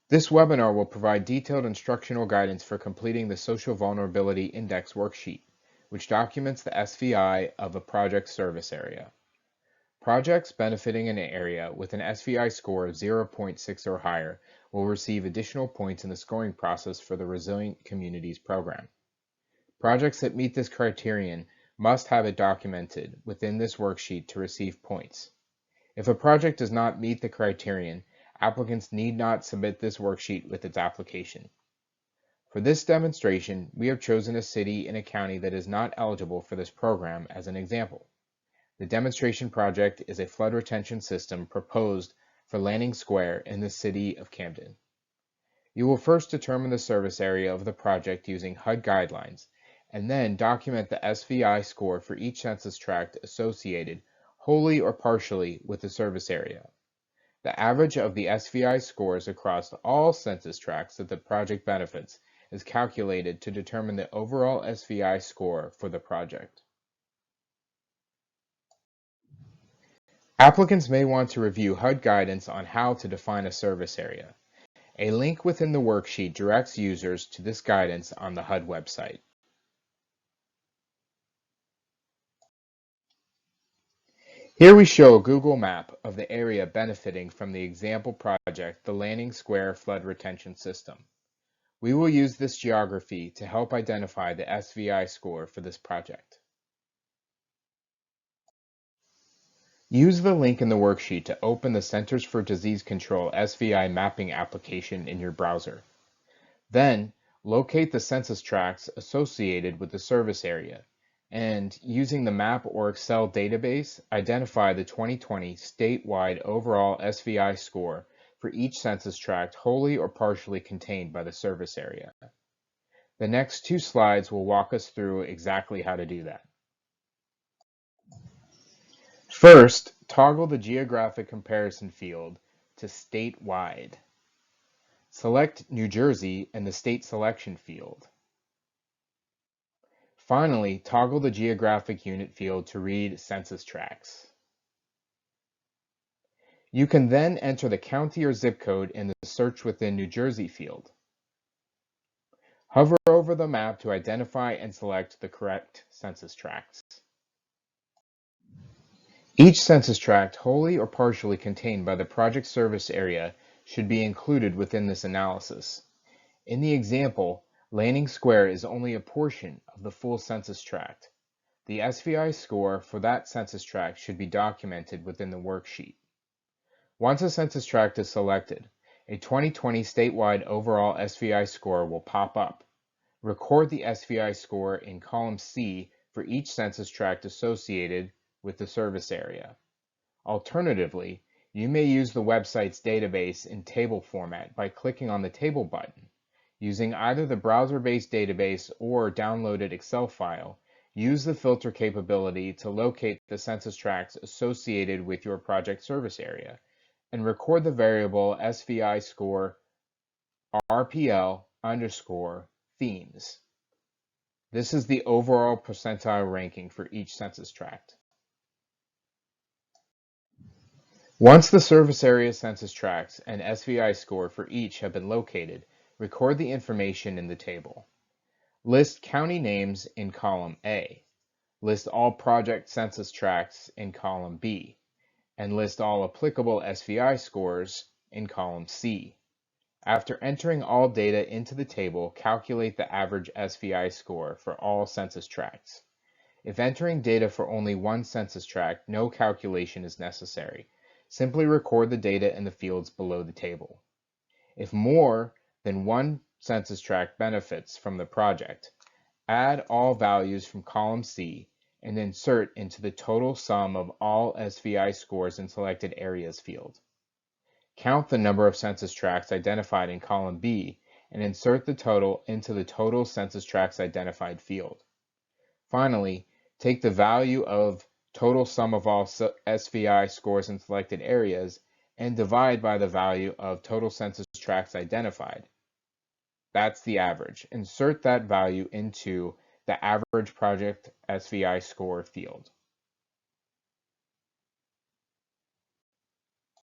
This webinar will provide detailed instructional guidance for completing the Social Vulnerability Index worksheet, which documents the SVI of a project service area. Projects benefiting an area with an SVI score of 0.6 or higher will receive additional points in the scoring process for the Resilient Communities program. Projects that meet this criterion must have it documented within this worksheet to receive points. If a project does not meet the criterion, applicants need not submit this worksheet with its application. For this demonstration, we have chosen a city in a county that is not eligible for this program as an example. The demonstration project is a flood retention system proposed for Lanning Square in the city of Camden. You will first determine the service area of the project using HUD guidelines, and then document the SVI score for each census tract associated wholly or partially with the service area. The average of the SVI scores across all census tracts that the project benefits is calculated to determine the overall SVI score for the project. Applicants may want to review HUD guidance on how to define a service area. A link within the worksheet directs users to this guidance on the HUD website. Here we show a Google map of the area benefiting from the example project, the Lanning Square Flood Retention System. We will use this geography to help identify the SVI score for this project. Use the link in the worksheet to open the Centers for Disease Control SVI mapping application in your browser. Then, locate the census tracts associated with the service area, and using the map or Excel database, identify the 2020 statewide overall SVI score for each census tract wholly or partially contained by the service area. The next two slides will walk us through exactly how to do that. First, toggle the geographic comparison field to statewide. Select New Jersey in the state selection field. Finally, toggle the geographic unit field to read census tracts. You can then enter the county or zip code in the Search Within New Jersey field. Hover over the map to identify and select the correct census tracts. Each census tract, wholly or partially contained by the project service area, should be included within this analysis. In the example, Lanning Square is only a portion of the full census tract. The SVI score for that census tract should be documented within the worksheet. Once a census tract is selected, a 2020 statewide overall SVI score will pop up. Record the SVI score in column C for each census tract associated with the service area. Alternatively, you may use the website's database in table format by clicking on the Table button. Using either the browser-based database or downloaded Excel file, use the filter capability to locate the census tracts associated with your project service area, and record the variable SVI score RPL underscore themes. This is the overall percentile ranking for each census tract. Once the service area census tracts and SVI score for each have been located, record the information in the table. List county names in column A. List all project census tracts in column B. And list all applicable SVI scores in column C. After entering all data into the table, calculate the average SVI score for all census tracts. If entering data for only one census tract, no calculation is necessary. Simply record the data in the fields below the table. If more than one census tract benefits from the project, add all values from column C and insert into the total sum of all SVI scores in selected areas field. Count the number of census tracts identified in column B and insert the total into the total census tracts identified field. Finally, take the value of total sum of all SVI scores in selected areas and divide by the value of total census tracts identified. That's the average. Insert that value into the average project SVI score field.